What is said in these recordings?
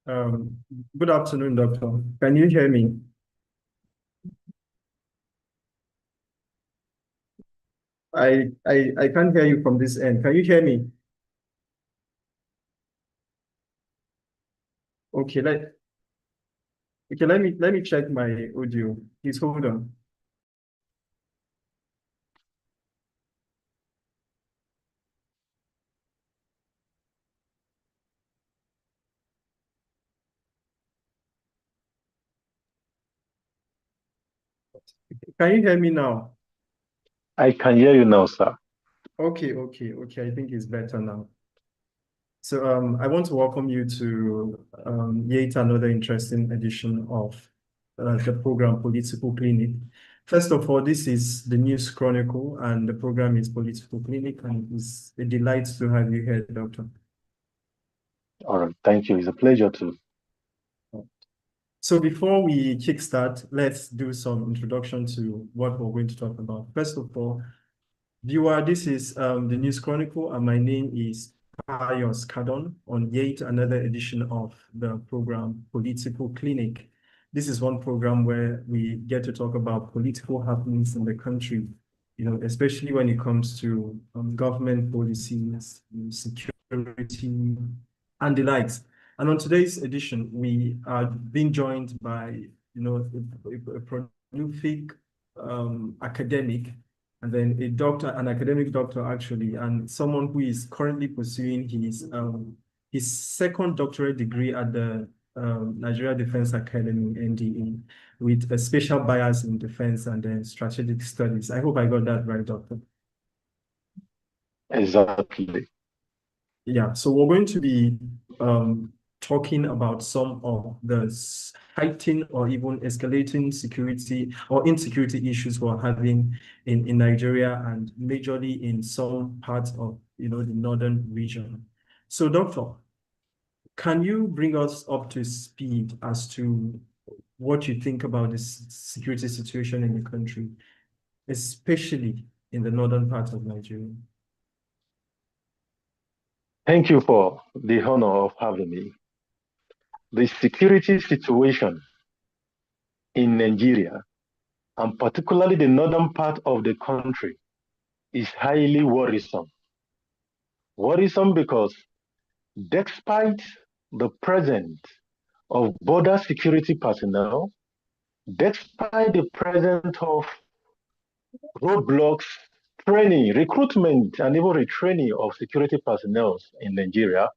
Um, Good afternoon, doctor. Can you hear me? I can't hear you from this end. Can you hear me? Okay, let me check my audio. Please hold on. Can you hear me now? I can hear you now, sir. Okay. I think it's better now. So I want to welcome you to yet another interesting edition of the program Political Clinic. First of all, this is the News Chronicle, and the program is Political Clinic, and it's a delight to have you here, Doctor. All right, thank you. It's a pleasure to. So before we kickstart, let's do some introduction to what we're going to talk about. First of all, viewer, this is the News Chronicle, and my name is Pius Kadon on yet another edition of the program Political Clinic. This is one program where we get to talk about political happenings in the country, especially when it comes to government policies, security, and the likes. And on today's edition, we are being joined by, a prolific academic, and then a doctor, an academic doctor actually, and someone who is currently pursuing his second doctorate degree at the Nigeria Defense Academy, NDA, with a special bias in defense and then strategic studies. I hope I got that right, doctor. Exactly. Yeah, so we're going to be talking about some of the heightened or even escalating security or insecurity issues we're having in Nigeria, and majorly in some parts of the northern region. So, doctor, can you bring us up to speed as to what you think about this security situation in the country, especially in the northern part of Nigeria? Thank you for the honor of having me. The security situation in Nigeria, and particularly the northern part of the country, is highly worrisome. Worrisome because despite the presence of border security personnel, despite the presence of roadblocks, training, recruitment, and even retraining of security personnel in Nigeria,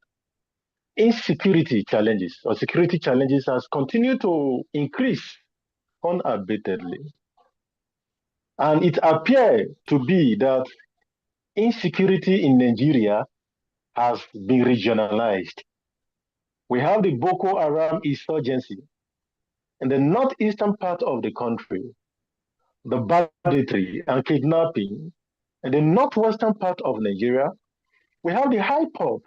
insecurity challenges or security challenges has continued to increase unabatedly. And it appears to be that insecurity in Nigeria has been regionalized. We have the Boko Haram insurgency in the northeastern part of the country, the banditry and kidnapping in the northwestern part of Nigeria. We have the IPOB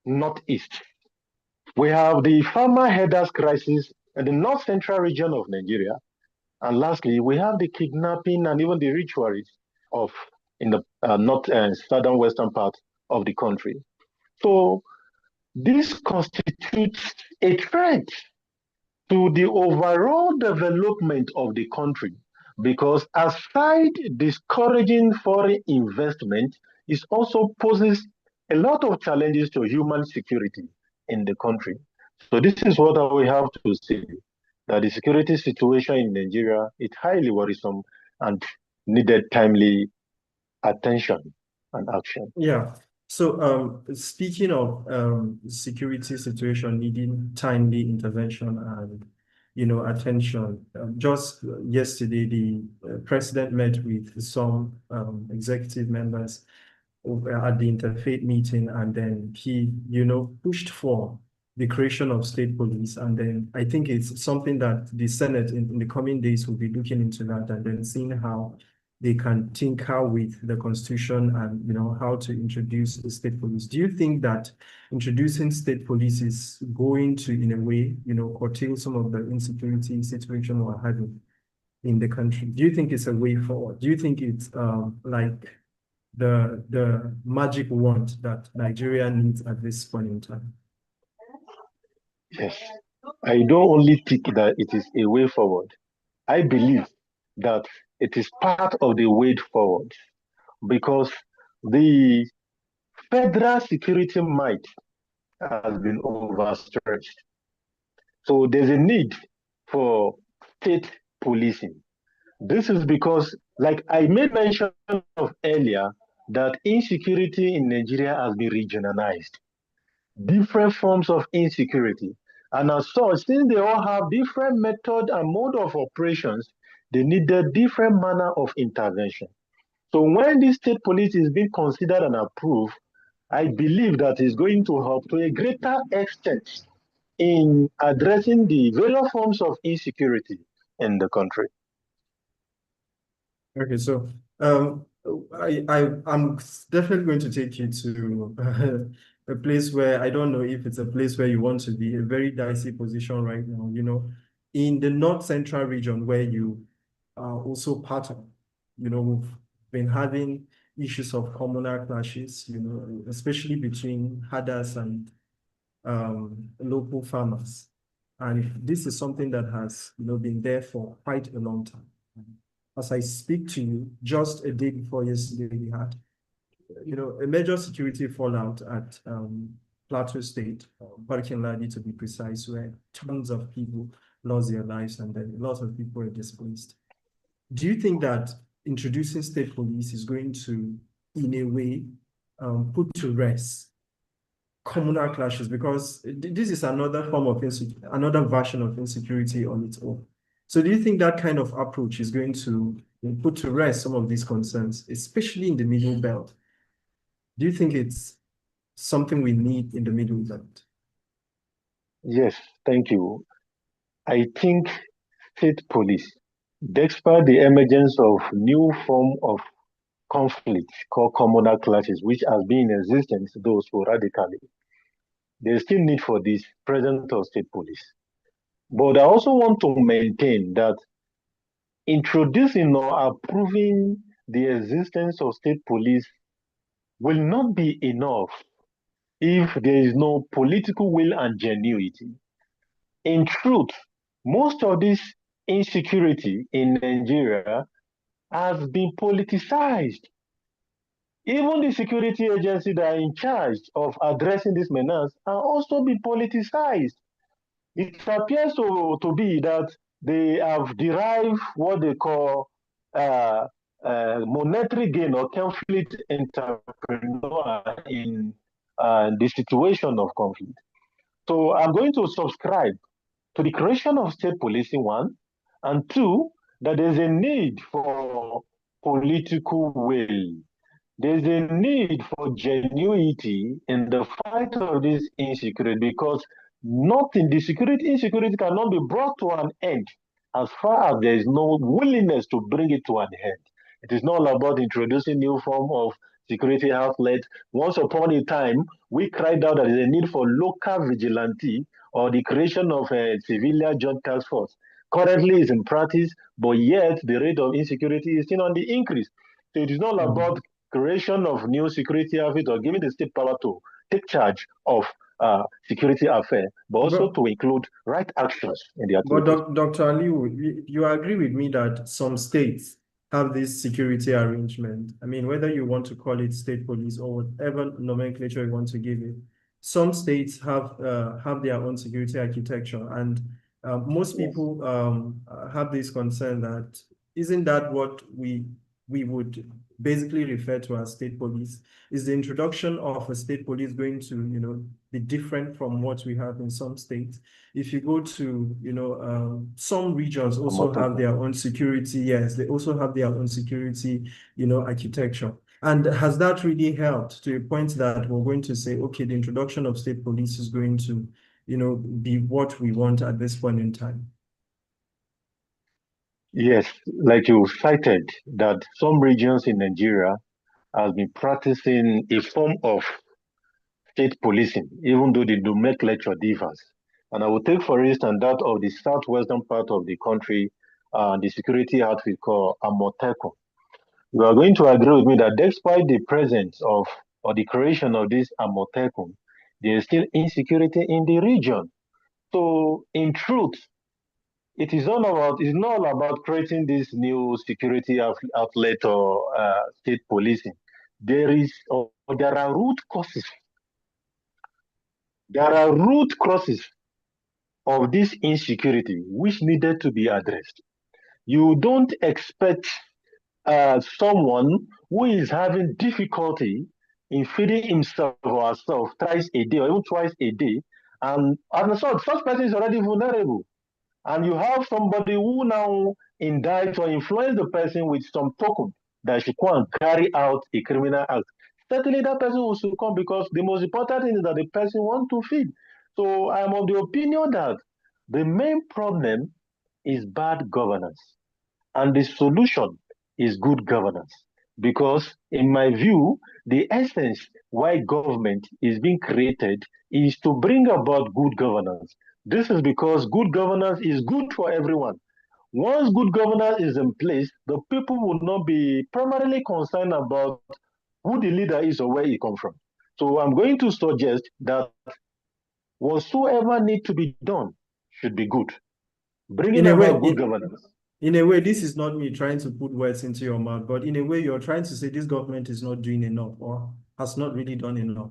northeast. We have the farmer headers crisis in the north central region of Nigeria. And lastly, we have the kidnapping and even the rituals of in the north and southern western part of the country. So this constitutes a threat to the overall development of the country, because aside discouraging foreign investment, it also poses a lot of challenges to human security in the country. So this is what we have to say, that the security situation in Nigeria is highly worrisome and needed timely attention and action. Yeah. So, speaking of security situation needing timely intervention and attention, just yesterday the president met with some executive members at the interfaith meeting, and then he pushed for the creation of state police, and then I think it's something that the Senate in the coming days will be looking into that, and then seeing how they can tinker with the constitution and how to introduce the state police. Do you think that introducing state police is going to, in a way, curtail some of the insecurity situation we're having in the country? Do you think it's a way forward? Do you think it's like the magic wand that Nigeria needs at this point in time? Yes. I don't only think that it is a way forward. I believe that it is part of the way forward because the federal security might has been overstretched. So there's a need for state policing. This is because, like I made mention of earlier, that insecurity in Nigeria has been regionalized, different forms of insecurity. And as such, since they all have different method and mode of operations, they need a different manner of intervention. So when the state police is being considered and approved, I believe that is going to help to a greater extent in addressing the various forms of insecurity in the country. Okay, so um, I'm definitely going to take you to a place where I don't know if it's a place where you want to be, a very dicey position right now, in the North Central region where you are also part of, we've been having issues of communal clashes, especially between herders and local farmers. And this is something that has, been there for quite a long time. As I speak to you, just a day before yesterday, we had, a major security fallout at Plateau State, Barkinladi to be precise, where tons of people lost their lives and then lots of people were displaced. Do you think that introducing state police is going to, in a way, put to rest communal clashes, because this is another form of another version of insecurity on its own. So do you think that kind of approach is going to put to rest some of these concerns, especially in the Middle Belt? Do you think it's something we need in the Middle Belt? Yes, thank you. I think state police, despite the emergence of new form of conflict called communal clashes, which has been in existence though sporadically, there's still need for this presence of state police. But I also want to maintain that introducing or approving the existence of state police will not be enough if there is no political will and genuity. In truth, most of this insecurity in Nigeria has been politicized. Even the security agencies that are in charge of addressing this menace are also been politicized. It appears to be that they have derived what they call monetary gain or conflict entrepreneur in the situation of conflict. So I'm going to subscribe to the creation of state policing, one, and two, that there's a need for political will. There's a need for genuity in the fight of this insecurity because nothing, the security insecurity cannot be brought to an end as far as there is no willingness to bring it to an end. It is not about introducing new form of security outlet. Once upon a time, we cried out that there is a need for local vigilante or the creation of a civilian joint task force. Currently, it's in practice, but yet the rate of insecurity is still on the increase. So it is not about creation of new security outfit or giving the state power to take charge of security affairs, but also But to include right actions in the But activities. Dr. Aliu, you agree with me that some states have this security arrangement. I mean, whether you want to call it state police or whatever nomenclature you want to give it, some states have their own security architecture, and most Yes. people have this concern that isn't that what we would basically refer to as state police? Is the introduction of a state police going to, be different from what we have in some states? If you go to, some regions also have Amotekun. their own security. Yes, they also have their own security, architecture. And has that really helped to a point that we're going to say, okay, the introduction of state police is going to, be what we want at this point in time? Yes, like you cited, that some regions in Nigeria have been practicing a form of state policing, even though the nomenclature differs. And I will take, for instance, that of the southwestern part of the country, the security outfit called Amotekun. You are going to agree with me that despite the presence of or the creation of this Amotekun, there is still insecurity in the region. So in truth, it's not about creating this new security outlet or state policing. There are root causes. There are root causes of this insecurity which needed to be addressed. You don't expect someone who is having difficulty in feeding himself or herself thrice a day or even twice a day, and such person is already vulnerable. And you have somebody who now indict or influence the person with some token that she can carry out a criminal act. Certainly, that person will succumb because the most important thing is that the person wants to feed. So, I'm of the opinion that the main problem is bad governance. And the solution is good governance. Because, in my view, the essence why government is being created is to bring about good governance. This is because good governance is good for everyone. Once good governance is in place, the people will not be primarily concerned about who the leader is or where he comes from. So I'm going to suggest that whatsoever need to be done should be good, In bringing a way, about good governance. in a way, this is not me trying to put words into your mouth, but in a way, you're trying to say this government is not doing enough or has not really done enough.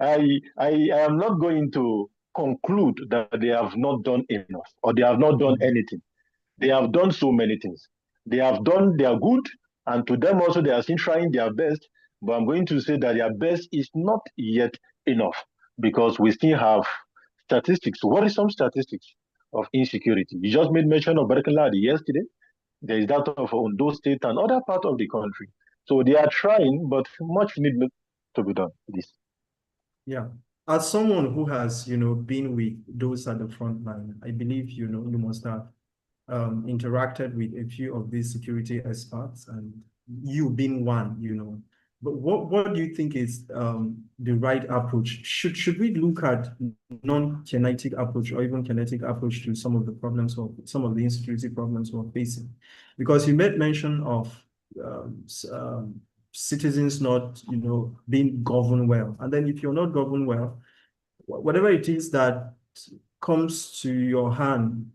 I am not going to conclude that they have not done enough or they have not done anything. They have done so many things. They have done their good, and to them also they are still trying their best. But I'm going to say that their best is not yet enough because we still have statistics, worrisome statistics of insecurity. You just made mention of Berkeley yesterday. There is that of Ondo State and other parts of the country. So they are trying, but much need to be done. This. Yeah. As someone who has, been with those at the front line, I believe, you must have interacted with a few of these security experts and you being one. But what do you think is the right approach? Should we look at non-kinetic approach or even kinetic approach to some of the problems or some of the insecurity problems we're facing? Because you made mention of citizens not, being governed well. And then if you're not governed well, whatever it is that comes to your hand,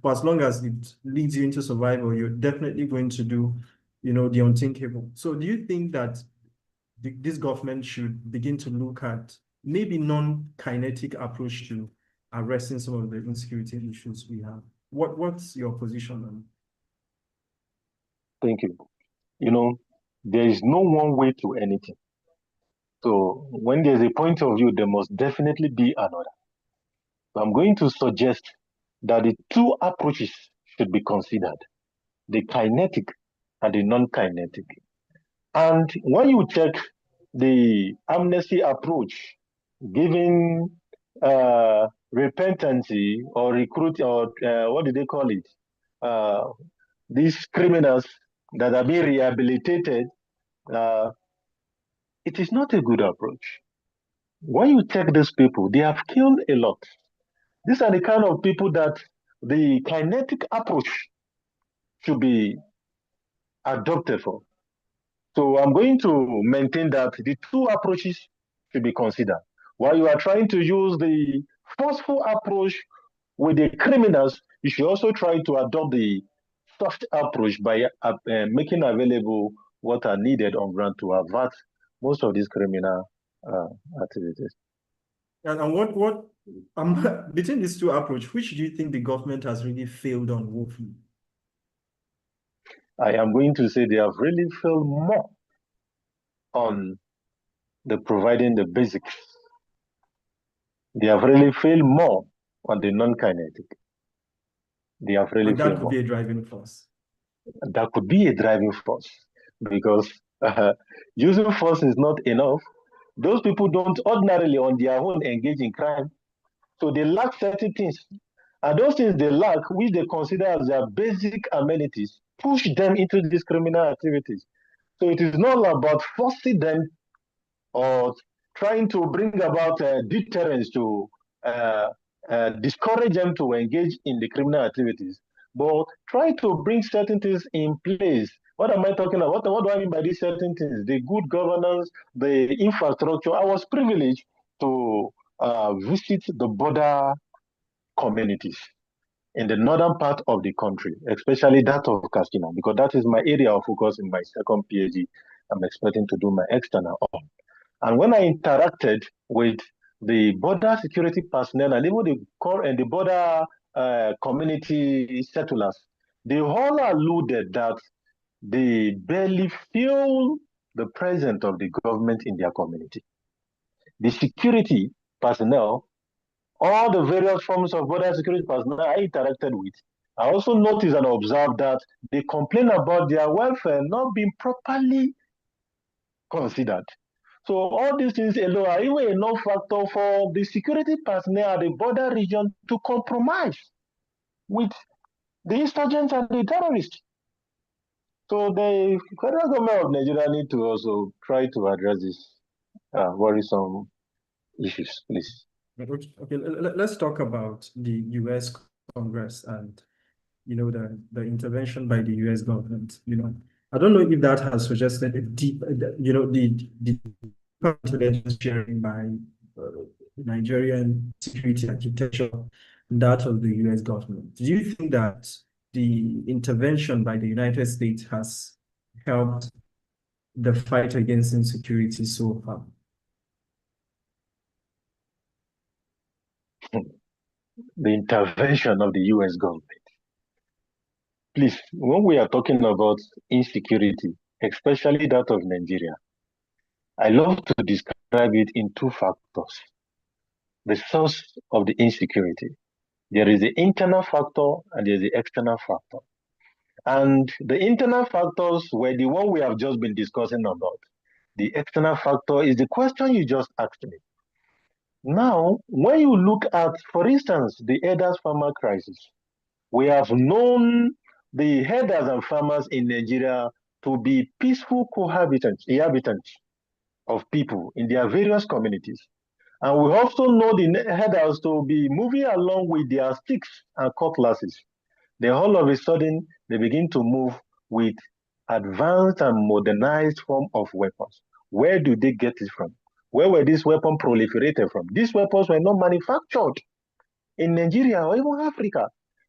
for as long as it leads you into survival, you're definitely going to do, the unthinkable. So do you think that this government should begin to look at maybe non-kinetic approach to addressing some of the insecurity issues we have? What's your position on? Thank you. There is no one way to anything. So when there's a point of view, there must definitely be another. So I'm going to suggest that the two approaches should be considered, the kinetic and the non-kinetic. And when you check the amnesty approach, giving repentancy or recruit or what do they call it? Uh, these criminals that are being rehabilitated, uh, it is not a good approach. When you check these people, they have killed a lot. These are the kind of people that the kinetic approach should be adopted for. So I'm going to maintain that the two approaches should be considered. While you are trying to use the forceful approach with the criminals, you should also try to adopt the soft approach by making available what are needed on ground to avert most of these criminal uh, activities. And what between these two approach, which do you think the government has really failed on woefully? I am going to say they have really failed more on the providing the basics. They have really failed more on the non-kinetic. They have really And that failed could more. be a driving force. That could be a driving force because using force is not enough. Those people don't ordinarily on their own engage in crime. So they lack certain things. And those things they lack, which they consider as their basic amenities, push them into these criminal activities. So it is not about forcing them or trying to bring about deterrence to uh, discourage them to engage in the criminal activities, but try to bring certain things in place. What am I talking about? What do I mean by these certain things? The good governance, the infrastructure. I was privileged to visit the border communities in the northern part of the country, especially that of Katsina, because that is my area of focus in my second PhD. I'm expecting to do my external on. And when I interacted with the border security personnel and even the border community settlers, they all alluded that they barely feel the presence of the government in their community. The security personnel, all the various forms of border security personnel I interacted with, I also noticed and observed that they complain about their welfare not being properly considered. So all these things alone are even enough factor for the security personnel at the border region to compromise with the insurgents and the terrorists. So the federal government of Nigeria need to also try to address this worrisome issues, please. Okay, let's talk about the U.S. Congress and the intervention by the U.S. government. I don't know if that has suggested a deep, the intelligence sharing by Nigerian security architecture, that of the U.S. government. Do you think that the intervention by the United States has helped the fight against insecurity so far? The intervention of the U.S. government. Please, when we are talking about insecurity, especially that of Nigeria, I love to describe it in two factors. The source of the insecurity. There is the internal factor and there is the external factor. And the internal factors were the one we have just been discussing about. The external factor is the question you just asked me. Now, when you look at, for instance, the herders farmer crisis, we have known the herders and farmers in Nigeria to be peaceful inhabitants of people in their various communities. And we also know the herders to be moving along with their sticks and cutlasses. Then all of a sudden, they begin to move with advanced and modernized form of weapons. Where do they get it from? Where were these weapons proliferated from? These weapons were not manufactured in Nigeria or even Africa.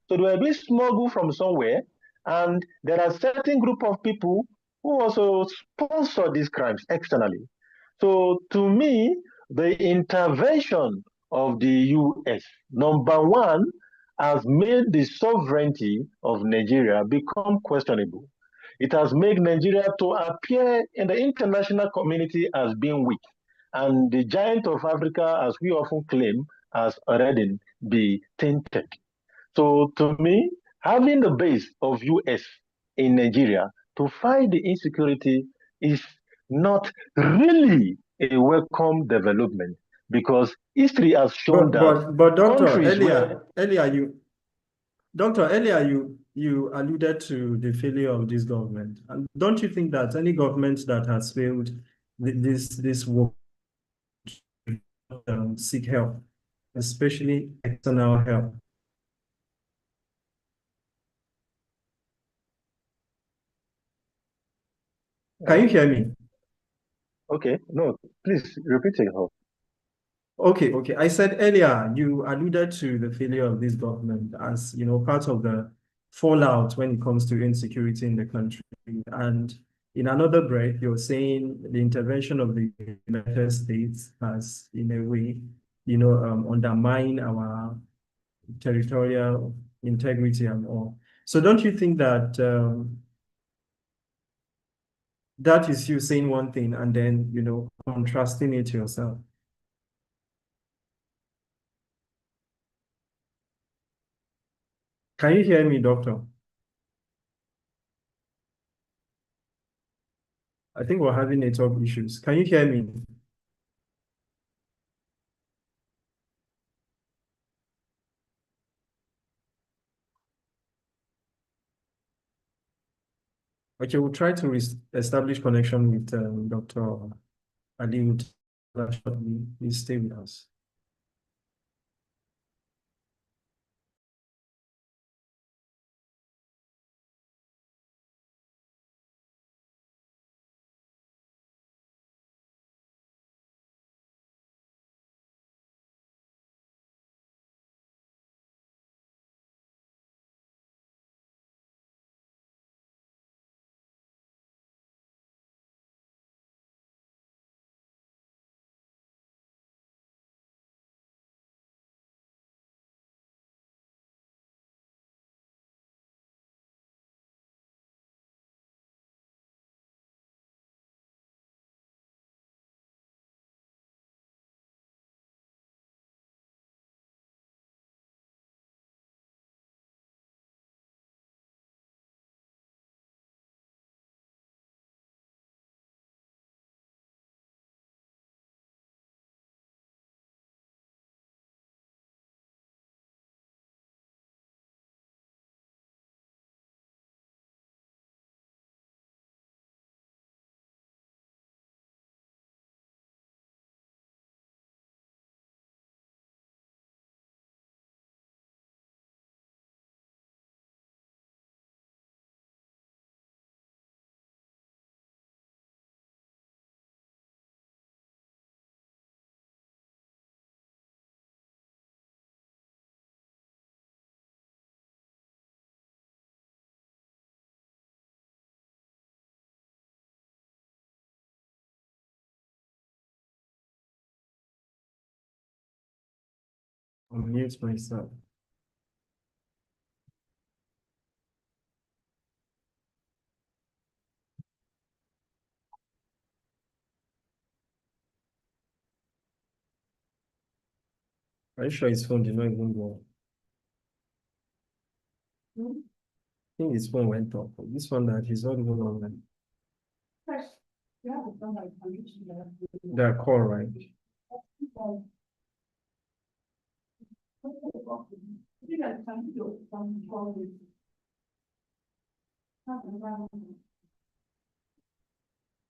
So they were being smuggled from somewhere, and there are certain group of people who also sponsor these crimes externally. So to me, the intervention of the US, number one, has made the sovereignty of Nigeria become questionable. It has made Nigeria to appear in the international community as being weak. And the giant of Africa, as we often claim, has already been tainted. So to me, having the base of US in Nigeria to fight the insecurity is not really a welcome development, because history has shown that But Doctor, countries where earlier you alluded to the failure of this government. And don't you think that any government that has failed this work seek help, especially external help? Can you hear me? okay, no, please repeat it. Okay. I said earlier, you alluded to the failure of this government as, part of the fallout when it comes to insecurity in the country. And in another breath, you're saying the intervention of the United States has, in a way, undermined our territorial integrity and all. So don't you think that that is you saying one thing and then, contrasting it yourself? Can you hear me, Doctor? I think we're having network issues. Can you hear me? Okay, we'll try to establish connection with Dr. Ali shortly. Please stay with us. Unmute myself. Are you sure his phone did not even go? I think his phone went off. This one that he's not even online. That call, right?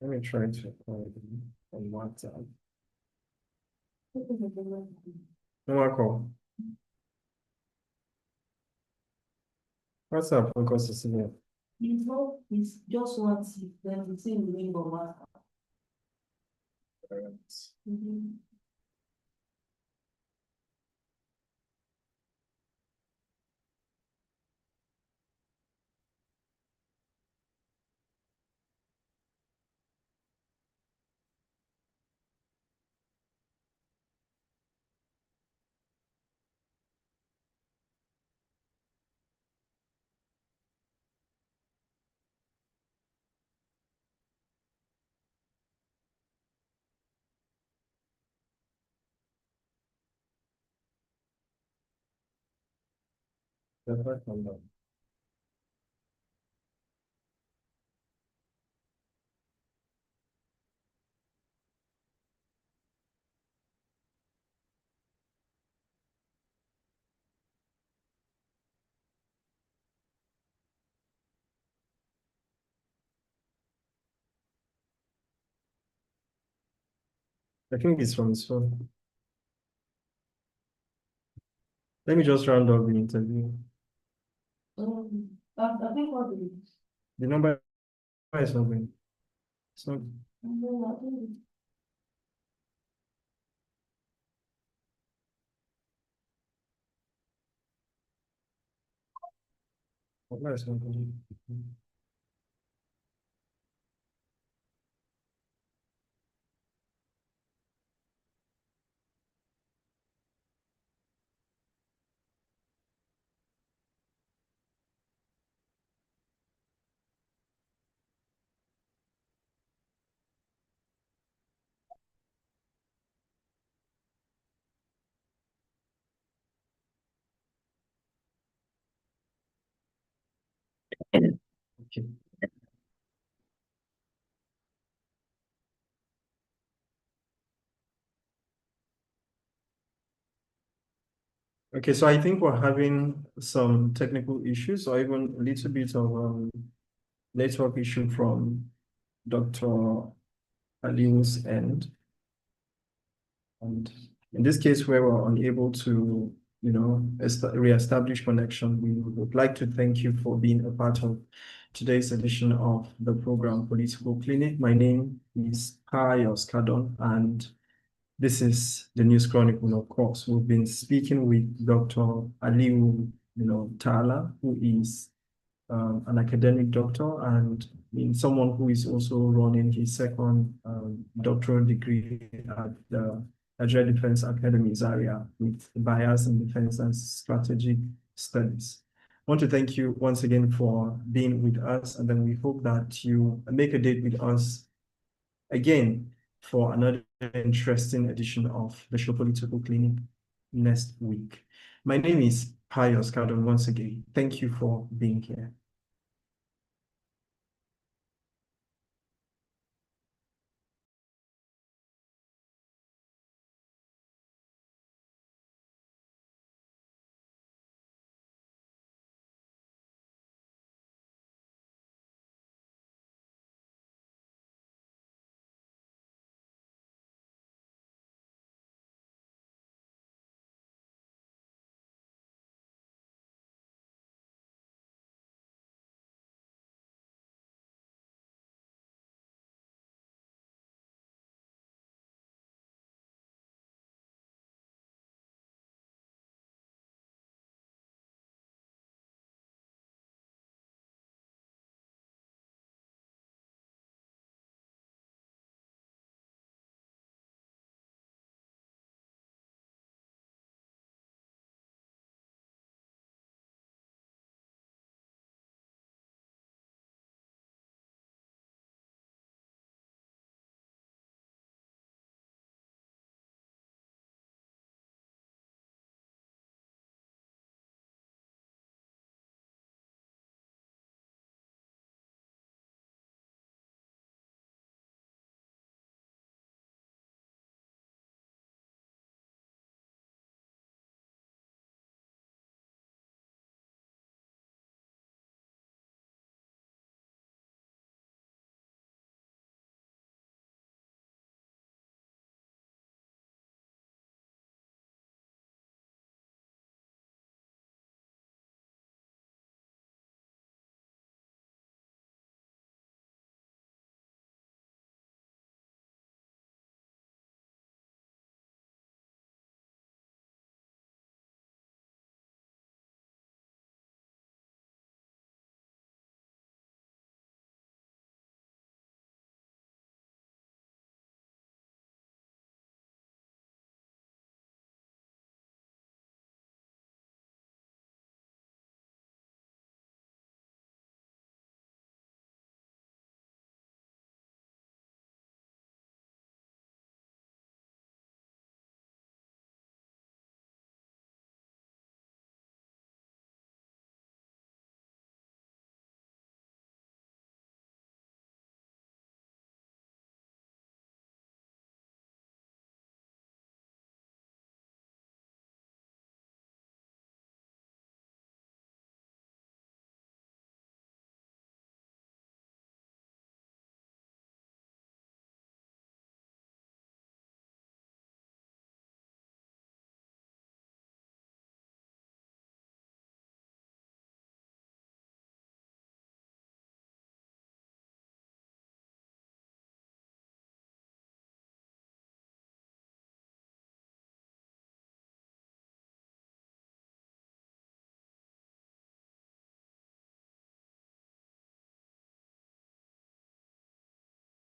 Let me try to call him on WhatsApp. No more call. WhatsApp focus is here. It's just once then it's in the ring of WhatsApp. I think it's from his phone. Let me just round up the interview. I think what it is. The number is not going. It's not. Why is not going? Okay. Okay, so I think we're having some technical issues or even a little bit of network issue from Dr. Aliu's end. And in this case, where we're unable to, reestablish connection, we would like to thank you for being a part of today's edition of the program Political Clinic. My name is Pius Kadon, and this is the News Chronicle, of course. We've been speaking with Dr. Aliu, Tala, who is an academic doctor and someone who is also running his second doctoral degree at the Nigeria Defense Academy Zaria with bias in defense and strategic studies. I want to thank you once again for being with us, and then we hope that you make a date with us again for another interesting edition of the Political Clinic next week. My name is Pius Kadon once again. Thank you for being here.